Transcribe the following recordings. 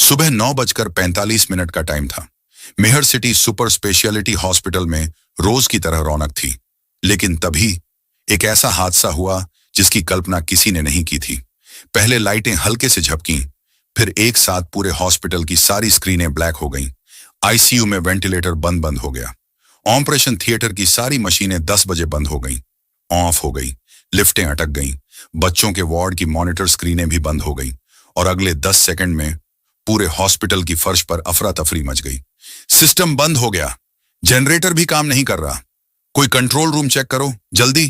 सुबह 9:45 का टाइम था। मेहर सिटी सुपर स्पेशलिटी हॉस्पिटल में रोज की तरह रौनक थी। लेकिन तभी एक ऐसा हादसा हुआ जिसकी कल्पना किसी ने नहीं की थी। पहले लाइटें हल्के से झपकीं, फिर एक साथ पूरे हॉस्पिटल की सारी स्क्रीनें ब्लैक हो गईं। आईसीयू में वेंटिलेटर बंद बंद हो गया। ऑपरेशन थिएटर की सारी मशीनें 10 बजे बंद हो गईं, ऑफ हो गई। लिफ्टें अटक गईं। बच्चों के वार्ड की मॉनिटर स्क्रीनें भी बंद हो गईं और अगले 10 सेकंड में पूरे हॉस्पिटल की फर्श पर अफरा तफरी मच गई। सिस्टम बंद हो गया। जनरेटर भी काम नहीं कर रहा। कोई कंट्रोल रूम चेक करो, जल्दी।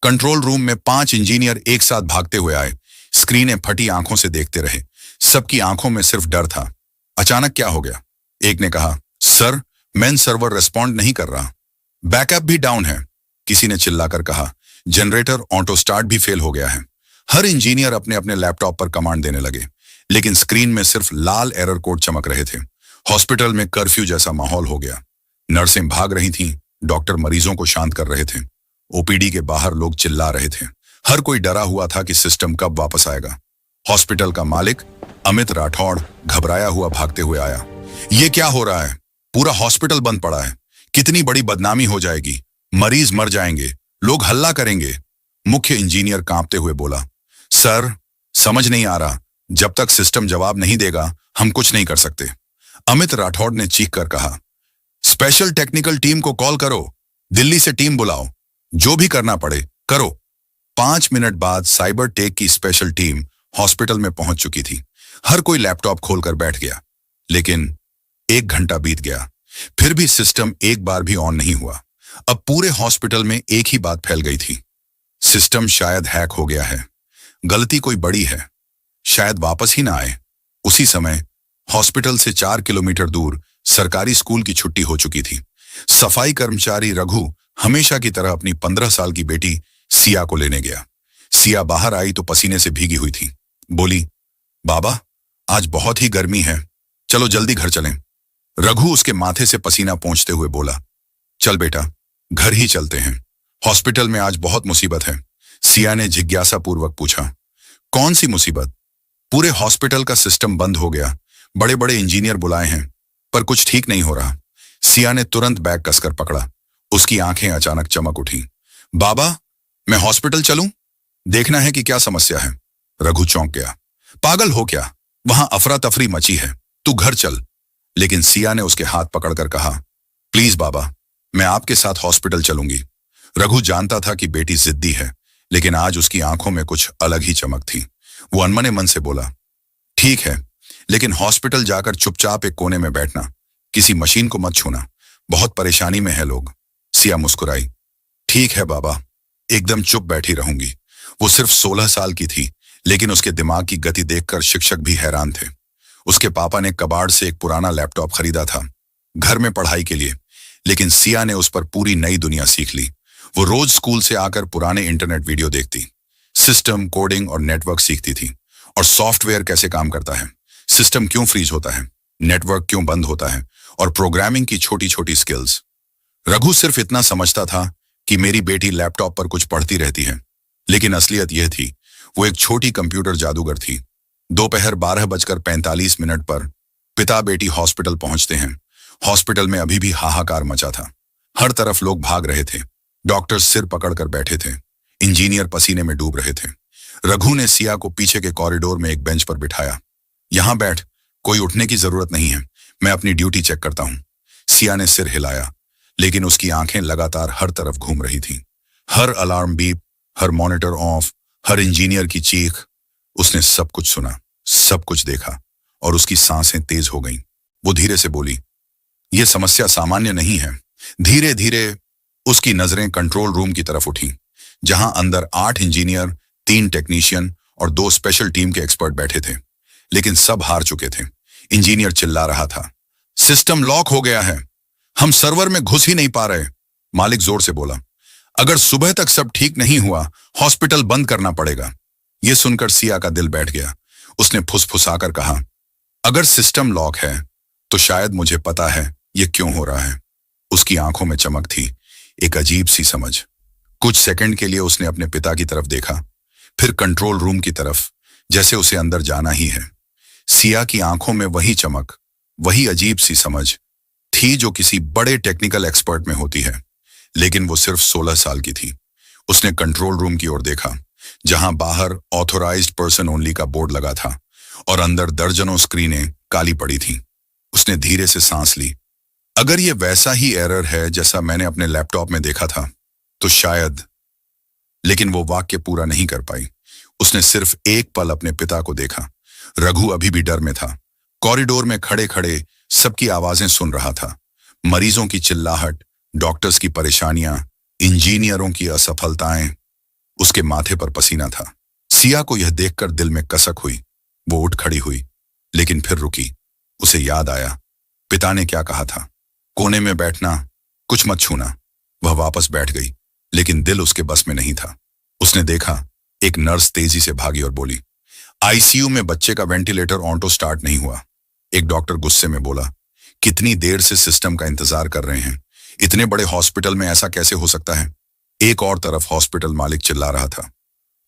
कंट्रोल रूम में 5 इंजीनियर एक साथ भागते हुए आए। स्क्रीनें फटी आंखों से देखते रहे। सबकी आंखों में सिर्फ डर था। अचानक क्या हो गया? एक ने कहा, सर, मेन सर्वर रिस्पॉन्ड नहीं कर रहा, बैकअप भी डाउन है। किसी ने चिल्लाकर कहा, जनरेटर ऑटो स्टार्ट भी फेल हो गया है। हर इंजीनियर अपने अपने लैपटॉप पर कमांड देने लगे, लेकिन स्क्रीन में सिर्फ लाल एरर कोड चमक रहे थे। हॉस्पिटल में कर्फ्यू जैसा माहौल हो गया। नर्सें भाग रही थीं, डॉक्टर मरीजों को शांत कर रहे थे। ओपीडी के बाहर लोग चिल्ला रहे थे। हर कोई डरा हुआ था कि सिस्टम कब वापस आएगा। हॉस्पिटल का मालिक अमित राठौड़ घबराया हुआ भागते हुए आया। ये क्या हो रहा है? पूरा हॉस्पिटल बंद पड़ा है। कितनी बड़ी बदनामी हो जाएगी। मरीज मर जाएंगे, लोग हल्ला करेंगे। मुख्य इंजीनियर कांपते हुए बोला, सर, समझ नहीं आ रहा, जब तक सिस्टम जवाब नहीं देगा हम कुछ नहीं कर सकते। अमित राठौड़ ने चीख कर कहा, स्पेशल टेक्निकल टीम को कॉल करो, दिल्ली से टीम बुलाओ, जो भी करना पड़े करो। 5 मिनट बाद साइबर टेक की स्पेशल टीम हॉस्पिटल में पहुंच चुकी थी। हर कोई लैपटॉप खोलकर बैठ गया। लेकिन 1 घंटा बीत गया, फिर भी सिस्टम एक बार भी ऑन नहीं हुआ। अब पूरे हॉस्पिटल में एक ही बात फैल गई थी, सिस्टम शायद हैक हो गया है। गलती कोई बड़ी है, शायद वापस ही ना आए। उसी समय हॉस्पिटल से 4 किलोमीटर दूर सरकारी स्कूल की छुट्टी हो चुकी थी। सफाई कर्मचारी रघु हमेशा की तरह अपनी 15 साल की बेटी सिया को लेने गया। सिया बाहर आई तो पसीने से भीगी हुई थी। बोली, बाबा, आज बहुत ही गर्मी है, चलो जल्दी घर चलें। रघु उसके माथे से पसीना पोंछते हुए बोला, चल बेटा, घर ही चलते हैं। हॉस्पिटल में आज बहुत मुसीबत है। सिया ने जिज्ञासा पूर्वक पूछा, कौन सी मुसीबत? पूरे हॉस्पिटल का सिस्टम बंद हो गया। बड़े बड़े इंजीनियर बुलाए हैं, पर कुछ ठीक नहीं हो रहा। सिया ने तुरंत बैग कसकर पकड़ा। उसकी आंखें अचानक चमक उठी। बाबा, मैं हॉस्पिटल चलूं? देखना है कि क्या समस्या है। रघु चौंक गया। पागल हो क्या? वहां अफरा तफरी मची है, तू घर चल। लेकिन सिया ने उसके हाथ पकड़कर कहा, प्लीज बाबा, मैं आपके साथ हॉस्पिटल चलूंगी। रघु जानता था कि बेटी जिद्दी है, लेकिन आज उसकी आंखों में कुछ अलग ही चमक थी। वो अनमने मन से बोला, ठीक है, लेकिन हॉस्पिटल जाकर चुपचाप एक कोने में बैठना, किसी मशीन को मत छूना, बहुत परेशानी में है लोग। सिया मुस्कुराई, ठीक है बाबा, एकदम चुप बैठी रहूंगी। वो सिर्फ 16 साल की थी, लेकिन उसके दिमाग की गति देखकर शिक्षक भी हैरान थे। उसके पापा ने कबाड़ से एक पुराना लैपटॉप खरीदा था घर में पढ़ाई के लिए, लेकिन सिया ने उस पर पूरी नई दुनिया सीख ली। वो रोज स्कूल से आकर पुराने इंटरनेट वीडियो देखती, सिस्टम, कोडिंग और नेटवर्क सीखती थी। और सॉफ्टवेयर कैसे काम करता है, सिस्टम क्यों फ्रीज होता है, नेटवर्क क्यों बंद होता है, और प्रोग्रामिंग की छोटी छोटी स्किल्स। रघु सिर्फ इतना समझता था कि मेरी बेटी लैपटॉप पर कुछ पढ़ती रहती है, लेकिन असलियत यह थी, वो एक छोटी कंप्यूटर जादूगर थी। दोपहर 12:45 पर पिता बेटी हॉस्पिटल पहुंचते हैं। हॉस्पिटल में अभी भी हाहाकार मचा था। हर तरफ लोग भाग रहे थे। डॉक्टर्स सिर पकड़कर बैठे थे। इंजीनियर पसीने में डूब रहे थे। रघु ने सिया को पीछे के कॉरिडोर में एक बेंच पर बिठाया। यहां बैठ, कोई उठने की जरूरत नहीं है, मैं अपनी ड्यूटी चेक करता हूं। सिया ने सिर हिलाया, लेकिन उसकी आंखें लगातार हर तरफ घूम रही थीं। हर अलार्म बीप, हर मॉनिटर ऑफ, हर इंजीनियर की चीख। उसने सब कुछ सुना, सब कुछ देखा, और उसकी सांसें तेज हो गईं। वो धीरे से बोली, यह समस्या सामान्य नहीं है। धीरे धीरे उसकी नजरें कंट्रोल रूम की तरफ उठी, जहां अंदर 8 इंजीनियर, 3 टेक्नीशियन और 2 स्पेशल टीम के एक्सपर्ट बैठे थे। लेकिन सब हार चुके थे। इंजीनियर चिल्ला रहा था, सिस्टम लॉक हो गया है, हम सर्वर में घुस ही नहीं पा रहे। मालिक जोर से बोला, अगर सुबह तक सब ठीक नहीं हुआ, हॉस्पिटल बंद करना पड़ेगा। यह सुनकर सिया का दिल बैठ गया। उसने फुसफुसाकर कहा, अगर सिस्टम लॉक है तो शायद मुझे पता है यह क्यों हो रहा है। उसकी आंखों में चमक थी, एक अजीब सी समझ। कुछ सेकंड के लिए उसने अपने पिता की तरफ देखा, फिर कंट्रोल रूम की तरफ, जैसे उसे अंदर जाना ही है। सिया की आंखों में वही चमक, वही अजीब सी समझ थी जो किसी बड़े टेक्निकल एक्सपर्ट में होती है, लेकिन वो सिर्फ 16 साल की थी। उसने कंट्रोल रूम की ओर देखा, जहां बाहर ऑथोराइज्ड पर्सन ओनली का बोर्ड लगा था और अंदर दर्जनों स्क्रीनें काली पड़ी थीं। उसने धीरे से सांस ली। अगर ये वैसा ही एरर है जैसा मैंने अपने लैपटॉप में देखा था, तो शायद। लेकिन वो वाक्य पूरा नहीं कर पाई। उसने सिर्फ एक पल अपने पिता को देखा। रघु अभी भी डर में था। कॉरिडोर में खड़े खड़े सबकी आवाजें सुन रहा था। मरीजों की चिल्लाहट, डॉक्टर्स की परेशानियां, इंजीनियरों की असफलताएं। उसके माथे पर पसीना था। सिया को यह देखकर दिल में कसक हुई। वो उठ खड़ी हुई, लेकिन फिर रुकी। उसे याद आया, पिता ने क्या कहा था, कोने में बैठना, कुछ मत छूना। वह वापस बैठ गई, लेकिन दिल उसके बस में नहीं था। उसने देखा, एक नर्स तेजी से भागी और बोली, आईसीयू में बच्चे का वेंटिलेटर ऑटो स्टार्ट नहीं हुआ। एक डॉक्टर गुस्से में बोला, कितनी देर से सिस्टम का इंतजार कर रहे हैं, इतने बड़े हॉस्पिटल में ऐसा कैसे हो सकता है। एक और तरफ हॉस्पिटल मालिक चिल्ला रहा था,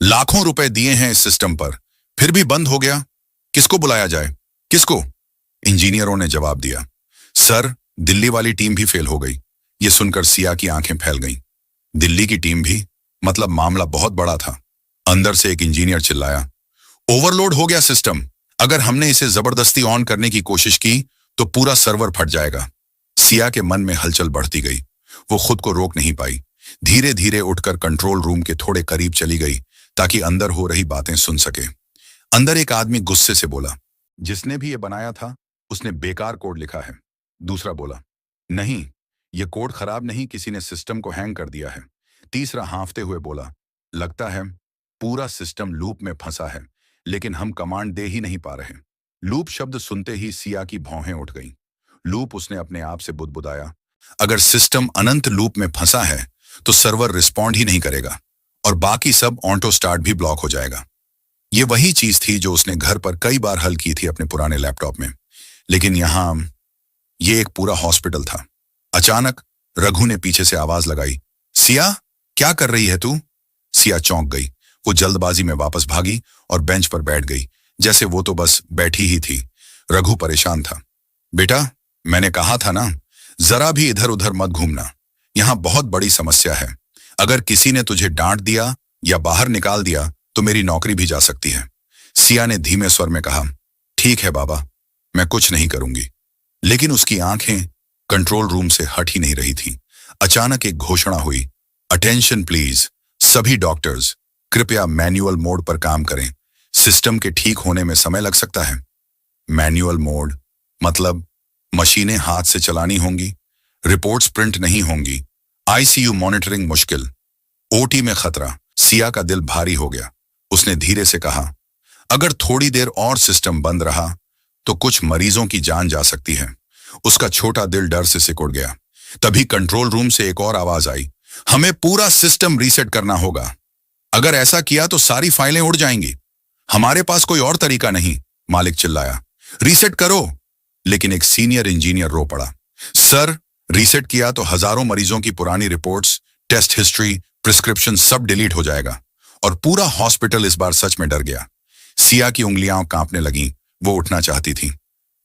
लाखों रुपए दिए हैं इस सिस्टम पर, फिर भी बंद हो गया। किसको बुलाया जाए, किसको? इंजीनियरों ने जवाब दिया, सर, दिल्ली वाली टीम भी फेल हो गई। ये सुनकर सिया की आंखें फैल गईं। दिल्ली की टीम भी? मतलब मामला बहुत बड़ा था। अंदर से एक इंजीनियर चिल्लाया, ओवरलोड हो गया सिस्टम। अगर हमने इसे जबरदस्ती ऑन करने की कोशिश की तो पूरा सर्वर फट जाएगा। सिया के मन में हलचल बढ़ती गई। वो खुद को रोक नहीं पाई। धीरे धीरे उठकर कंट्रोल रूम के थोड़े करीब चली गई, ताकि अंदर हो रही बातें सुन सके। अंदर एक आदमी गुस्से से बोला, जिसने भी ये बनाया था उसने बेकार कोड लिखा है। दूसरा बोला, नहीं, ये कोड खराब नहीं, किसी ने सिस्टम को हैंग कर दिया है। तीसरा हांफते हुए बोला, लगता है पूरा सिस्टम लूप में फंसा है, लेकिन हम कमांड दे ही नहीं पा रहे। लूप शब्द सुनते ही सिया की भौहें उठ गईं। लूप, उसने अपने आप से बुदबुदाया। अगर सिस्टम अनंत लूप में फंसा है तो सर्वर रिस्पॉन्ड ही नहीं करेगा और बाकी सब ऑटो स्टार्ट भी ब्लॉक हो जाएगा। ये वही चीज थी जो उसने घर पर कई बार हल की थी अपने पुराने लैपटॉप में, लेकिन यहां ये एक पूरा हॉस्पिटल था। अचानक रघु ने पीछे से आवाज लगाई, सिया, क्या कर रही है तू? सिया चौंक गई। वो जल्दबाजी में वापस भागी और बेंच पर बैठ गई, जैसे वो तो बस बैठी ही थी। रघु परेशान था। बेटा, मैंने कहा था ना, जरा भी इधर उधर मत घूमना। यहां बहुत बड़ी समस्या है। अगर किसी ने तुझे डांट दिया या बाहर निकाल दिया तो मेरी नौकरी भी जा सकती है। सिया ने धीमे स्वर में कहा, ठीक है बाबा, मैं कुछ नहीं करूंगी। लेकिन उसकी आंखें कंट्रोल रूम से हट ही नहीं रही थी। अचानक एक घोषणा हुई, अटेंशन प्लीज, सभी डॉक्टर्स कृपया मैन्युअल मोड पर काम करें। सिस्टम के ठीक होने में समय लग सकता है। मैन्युअल मोड मतलब मशीनें हाथ से चलानी होंगी, रिपोर्ट्स प्रिंट नहीं होंगी, आईसीयू मॉनिटरिंग मुश्किल, ओटी में खतरा। सिया का दिल भारी हो गया। उसने धीरे से कहा, अगर थोड़ी देर और सिस्टम बंद रहा तो कुछ मरीजों की जान जा सकती है। उसका छोटा दिल डर से सिकुड़ गया। तभी कंट्रोल रूम से एक और आवाज आई, हमें पूरा सिस्टम रीसेट करना होगा। अगर ऐसा किया तो सारी फाइलें उड़ जाएंगी। हमारे पास कोई और तरीका नहीं, मालिक चिल्लाया। रीसेट करो। लेकिन एक सीनियर इंजीनियर रो पड़ा, सर, रीसेट किया तो हजारों मरीजों की पुरानी रिपोर्ट्स, टेस्ट हिस्ट्री, प्रिस्क्रिप्शन सब डिलीट हो जाएगा और पूरा हॉस्पिटल इस बार सच में डर गया। सिया की उंगलियां कांपने लगीं। वो उठना चाहती थी,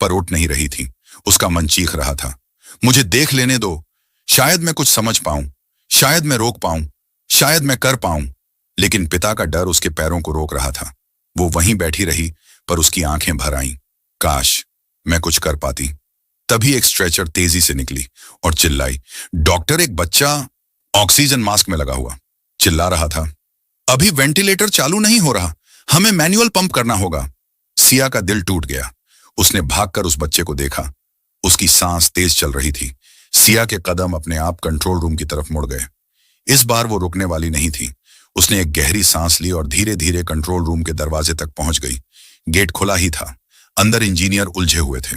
पर उठ नहीं रही थी। उसका मन चीख रहा था, मुझे देख लेने दो, शायद मैं कुछ समझ पाऊं, शायद मैं रोक पाऊं, शायद मैं कर पाऊं। लेकिन पिता का डर उसके पैरों को रोक रहा था। वो वहीं बैठी रही, पर उसकी आंखें भर आईं। काश मैं कुछ कर पाती। तभी एक स्ट्रेचर तेजी से निकली और चिल्लाई, डॉक्टर, एक बच्चा ऑक्सीजन मास्क में लगा हुआ। चिल्ला रहा था, अभी वेंटिलेटर चालू नहीं हो रहा, हमें मैनुअल पंप करना होगा। सिया का दिल टूट गया। उसने भागकर उस बच्चे को देखा। उसकी सांस तेज चल रही थी। सिया के कदम अपने आप कंट्रोल रूम की तरफ मुड़ गए। इस बार वो रुकने वाली नहीं थी। उसने एक गहरी सांस ली और धीरे धीरे कंट्रोल रूम के दरवाजे तक पहुंच गई। गेट खुला ही था। अंदर इंजीनियर उलझे हुए थे।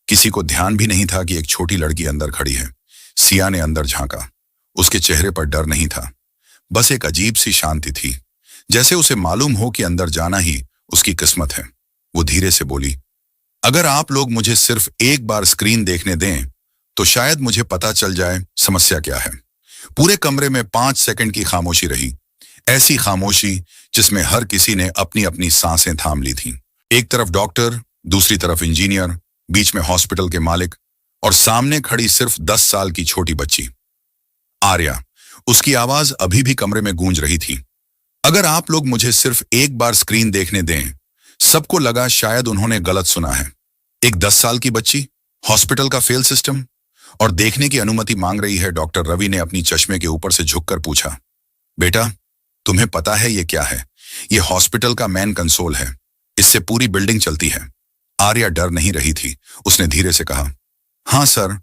किसी को ध्यान भी नहीं था कि एक छोटी लड़की अंदर खड़ी है। सिया ने अंदर झांका। उसके चेहरे पर डर नहीं था, बस एक अजीब सी शांति थी, जैसे उसे मालूम हो कि अंदर जाना ही उसकी किस्मत है। वो धीरे से बोली, अगर आप लोग मुझे सिर्फ एक बार स्क्रीन देखने दें तो शायद मुझे पता चल जाए समस्या क्या है। पूरे कमरे में 5 सेकंड की खामोशी रही। ऐसी खामोशी जिसमें हर किसी ने अपनी अपनी सांसें थाम ली थीं। एक तरफ डॉक्टर, दूसरी तरफ इंजीनियर, बीच में हॉस्पिटल के मालिक और सामने खड़ी सिर्फ 10 साल की छोटी बच्ची आर्या। उसकी आवाज अभी भी कमरे में गूंज रही थी। अगर आप लोग मुझे सिर्फ एक बार स्क्रीन देखने दें। सबको लगा शायद उन्होंने गलत सुना है। एक 10 साल की बच्ची, हॉस्पिटल का फेल सिस्टम, और देखने की अनुमति मांग रही है। डॉक्टर रवि ने अपनी चश्मे के ऊपर से झुककर पूछा, बेटा तुम्हें पता है ये क्या है? ये हॉस्पिटल का मेन कंसोल है, इससे पूरी बिल्डिंग चलती है। आर्या डर नहीं रही थी। उसने धीरे से कहा, हाँ सर,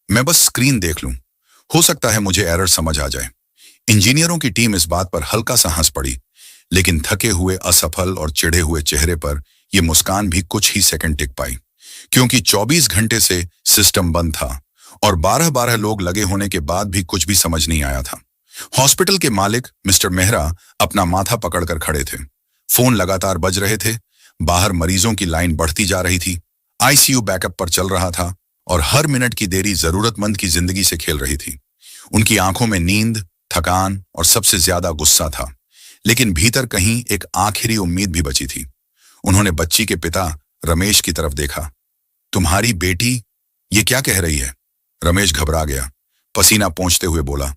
मैं बस स्क्रीन देख लूं, हो सकता है मुझे एरर समझ आ जाए। इंजीनियरों की टीम इस बात पर हल्का सा हंस पड़ी, लेकिन थके हुए, असफल और चिढ़े हुए चेहरे पर यह मुस्कान भी कुछ ही सेकंड टिक पाई, क्योंकि 24 घंटे से सिस्टम बंद था और 12-12 लोग लगे होने के बाद भी कुछ भी समझ नहीं आया था। हॉस्पिटल के मालिक मिस्टर मेहरा अपना माथा पकड़कर खड़े थे। फोन लगातार बज रहे थे। बाहर मरीजों की लाइन बढ़ती जा रही थी। आईसीयू बैकअप पर चल रहा था और हर मिनट की देरी जरूरतमंद की जिंदगी से खेल रही थी। उनकी आंखों में नींद, थकान और सबसे ज्यादा गुस्सा था, लेकिन भीतर कहीं एक आखिरी उम्मीद भी बची थी। उन्होंने बच्ची के पिता रमेश की तरफ देखा। तुम्हारी बेटी ये क्या कह रही है? रमेश घबरा गया, पसीना पोंछते हुए बोला,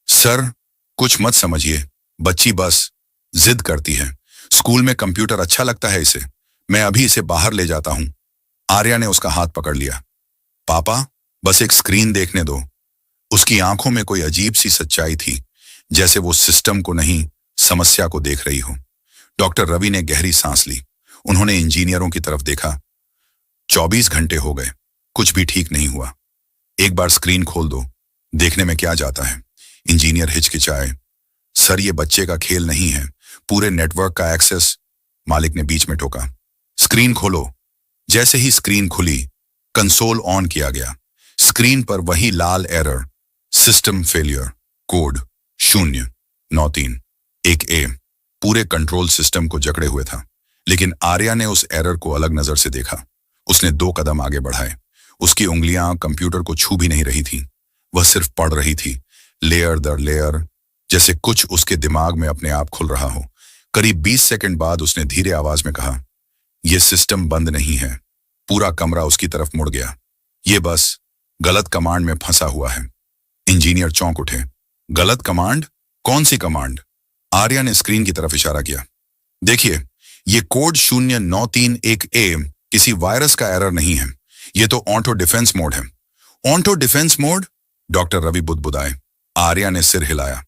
सर कुछ मत समझिए, बच्ची बस जिद करती है। स्कूल में कंप्यूटर अच्छा लगता है इसे, मैं अभी इसे बाहर ले जाता हूं। आर्या ने उसका हाथ पकड़ लिया। पापा बस एक स्क्रीन देखने दो। उसकी आंखों में कोई अजीब सी सच्चाई थी, जैसे वो सिस्टम को नहीं, समस्या को देख रही हो। डॉक्टर रवि ने गहरी सांस ली। उन्होंने इंजीनियरों की तरफ देखा। 24 घंटे हो गए, कुछ भी ठीक नहीं हुआ। एक बार स्क्रीन खोल दो, देखने में क्या जाता है। इंजीनियर हिचकिचाए, सर ये बच्चे का खेल नहीं है, पूरे नेटवर्क का एक्सेस। मालिक ने बीच में टोका, स्क्रीन खोलो। जैसे ही स्क्रीन खुली, कंसोल ऑन किया गया। स्क्रीन पर वही लाल error, system failure, code 09311A पूरे कंट्रोल सिस्टम को जकड़े हुए था। लेकिन आर्या ने उस एरर को अलग नजर से देखा। उसने 2 कदम आगे बढ़ाए। उसकी उंगलियां कंप्यूटर को छू भी नहीं रही थी, वह सिर्फ पढ़ रही थी, लेयर दर लेयर, जैसे कुछ उसके दिमाग में अपने आप खुल रहा हो। करीब 20 सेकंड बाद उसने धीरे आवाज में कहा, यह सिस्टम बंद नहीं है। पूरा कमरा उसकी तरफ मुड़ गया। ये बस गलत कमांड में फंसा हुआ है। इंजीनियर चौंक उठे। गलत कमांड? कौन सी कमांड? आर्या ने स्क्रीन की तरफ इशारा किया। देखिए, ये कोड 09311A किसी वायरस का एरर नहीं है, ये तो ऑटो डिफेंस मोड है। Auto defence mode? Doctor Ravi बुदबुदाए। आर्या ने सिर हिलाया।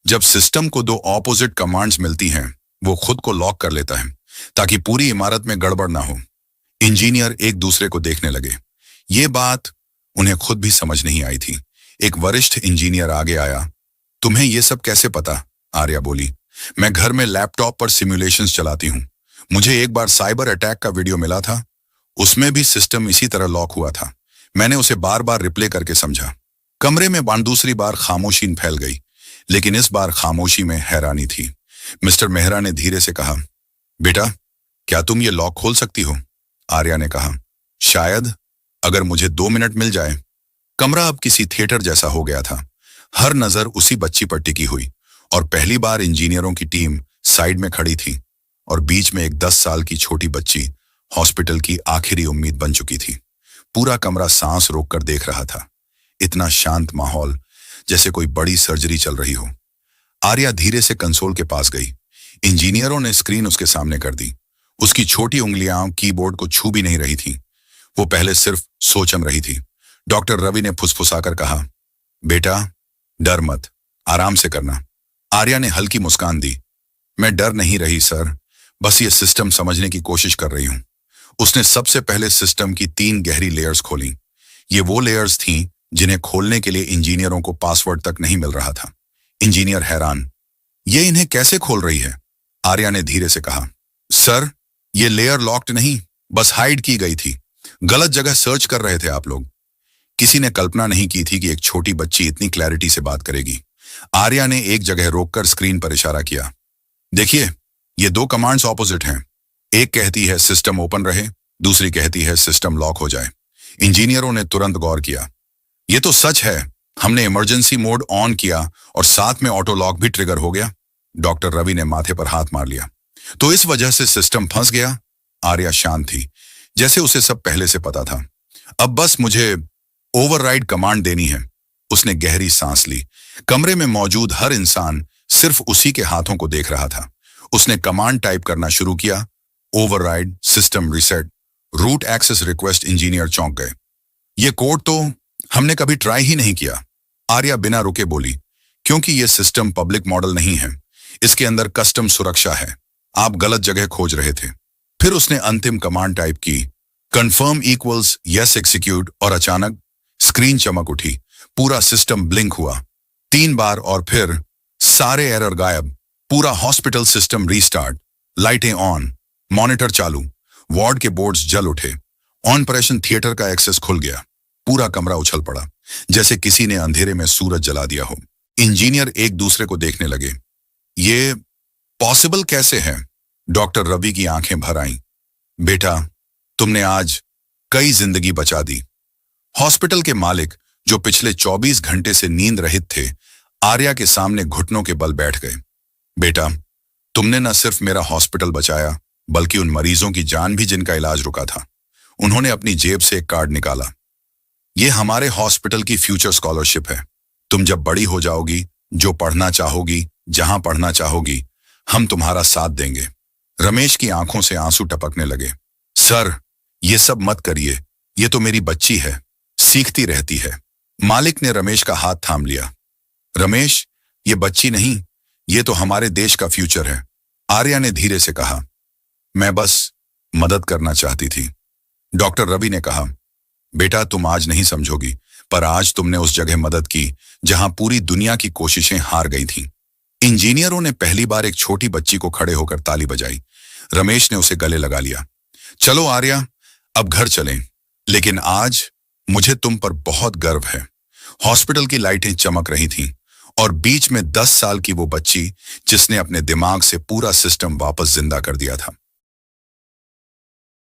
जब सिस्टम को 2 ऑपोजिट कमांड्स मिलती हैं, वो खुद को लॉक कर लेता है ताकि पूरी इमारत में गड़बड़ ना हो। इंजीनियर एक दूसरे को देखने लगे। ये बात उन्हें खुद भी समझ नहीं आई थी। एक वरिष्ठ इंजीनियर आगे आया। तुम्हें ये सब कैसे पता? आर्या बोली, मैं घर में लैपटॉप पर सिमुलेशंस चलाती हूँ। मुझे एक बार साइबर अटैक का वीडियो मिला था, उसमें भी सिस्टम इसी तरह लॉक हुआ था। मैंने उसे बार बार रिप्ले करके समझा। कमरे में दूसरी बार खामोशी फैल गई, लेकिन इस बार खामोशी में हैरानी थी। मिस्टर मेहरा ने धीरे से कहा, बेटा क्या तुम ये लॉक खोल सकती हो? आर्या ने कहा, शायद, अगर मुझे 2 मिनट मिल जाए। कमरा अब किसी थिएटर जैसा हो गया था। हर नजर उसी बच्ची पर टिकी हुई और पहली बार इंजीनियरों की टीम साइड में खड़ी थी और बीच में एक 10 साल की छोटी बच्ची हॉस्पिटल की आखिरी उम्मीद बन चुकी थी। पूरा कमरा सांस रोककर देख रहा था। इतना शांत माहौल, जैसे कोई बड़ी सर्जरी चल रही हो। आर्या धीरे से कंसोल के पास गई। इंजीनियरों ने स्क्रीन उसके सामने कर दी। उसकी छोटी उंगलियां कीबोर्ड को छू भी नहीं रही थी। वो पहले सिर्फ सोचम रही थी। डॉक्टर रवि ने फुसफुसाकर कहा, बेटा डर मत, आराम से करना। आर्या ने हल्की मुस्कान दी। मैं डर नहीं रही सर, बस ये सिस्टम समझने की कोशिश कर रही हूं। उसने सबसे पहले सिस्टम की 3 गहरी लेयर्स खोली। ये वो लेयर्स थीं जिन्हें खोलने के लिए इंजीनियरों को पासवर्ड तक नहीं मिल रहा था। इंजीनियर हैरान, ये इन्हें कैसे खोल रही है? आर्या ने धीरे से कहा, सर ये लेयर लॉक्ड नहीं, बस हाइड की गई थी। गलत जगह सर्च कर रहे थे आप लोग। किसी ने कल्पना नहीं की थी कि एक छोटी बच्ची इतनी क्लैरिटी से बात करेगी। आर्या ने एक जगह रोककर स्क्रीन पर इशारा किया। देखिए, ये 2 कमांड्स ऑपोजिट हैं। एक कहती है सिस्टम ओपन रहे, दूसरी कहती है सिस्टम लॉक हो जाए। इंजीनियरों ने तुरंत गौर किया। ये तो सच है, हमने इमरजेंसी मोड ऑन किया और साथ में ऑटो लॉक भी ट्रिगर हो गया। डॉक्टर रवि ने माथे पर हाथ मार लिया। तो इस वजह से सिस्टम फंस गया? आर्या शांत थी, जैसे उसे सब पहले से पता था। अब बस मुझे ओवरराइड कमांड देनी है। उसने गहरी सांस ली। कमरे में मौजूद हर इंसान सिर्फ उसी के हाथों को देख रहा था। उसने कमांड टाइप करना शुरू किया। Override, system reset, root access request. Engineer चौंक गए। ये कोड तो हमने कभी ट्राई ही नहीं किया। आर्या बिना रुके बोली, क्योंकि ये सिस्टम पब्लिक मॉडल नहीं है। इसके अंदर कस्टम सुरक्षा है। आप गलत जगह खोज रहे थे। फिर उसने अंतिम कमांड टाइप की, कंफर्म इक्वल्स यस एक्सिक्यूट, और अचानक स्क्रीन चमक उठी। पूरा सिस्टम ब्लिंक हुआ 3 बार और फिर सारे एरर गायब। पूरा हॉस्पिटल सिस्टम रीस्टार्ट। लाइटें ऑन, मॉनिटर चालू, वार्ड के बोर्ड्स जल उठे। ऑपरेशन थिएटर का एक्सेस खुल गया। पूरा कमरा उछल पड़ा, जैसे किसी ने अंधेरे में सूरज जला दिया हो। इंजीनियर एक दूसरे को देखने लगे। ये पॉसिबल कैसे है? डॉक्टर रवि की आंखें भर आईं। बेटा, तुमने आज कई जिंदगी बचा दी। हॉस्पिटल के मालिक, जो पिछले 24 घंटे से नींद रहित थे, आर्या के सामने घुटनों के बल बैठ गए। बेटा, तुमने न सिर्फ मेरा हॉस्पिटल बचाया, बल्कि उन मरीजों की जान भी जिनका इलाज रुका था। उन्होंने अपनी जेब से एक कार्ड निकाला। ये हमारे हॉस्पिटल की फ्यूचर स्कॉलरशिप है। तुम जब बड़ी हो जाओगी, जो पढ़ना चाहोगी, जहां पढ़ना चाहोगी, हम तुम्हारा साथ देंगे। रमेश की आंखों से आंसू टपकने लगे। सर, ये सब मत करिए। ये तो मेरी बच्ची है, सीखती रहती है। मालिक ने रमेश का हाथ थाम लिया। रमेश, ये बच्ची नहीं, ये तो हमारे देश का फ्यूचर है। आर्या ने धीरे से कहा, मैं बस मदद करना चाहती थी। डॉक्टर रवि ने कहा, बेटा, तुम आज नहीं समझोगी, पर आज तुमने उस जगह मदद की जहां पूरी दुनिया की कोशिशें हार गई थीं। इंजीनियरों ने पहली बार एक छोटी बच्ची को खड़े होकर ताली बजाई। रमेश ने उसे गले लगा लिया। चलो आर्या, अब घर चलें। लेकिन आज मुझे तुम पर बहुत गर्व है। हॉस्पिटल की लाइटें चमक रही थीं और बीच में 10 साल की वो बच्ची जिसने अपने दिमाग से पूरा सिस्टम वापस जिंदा कर दिया था।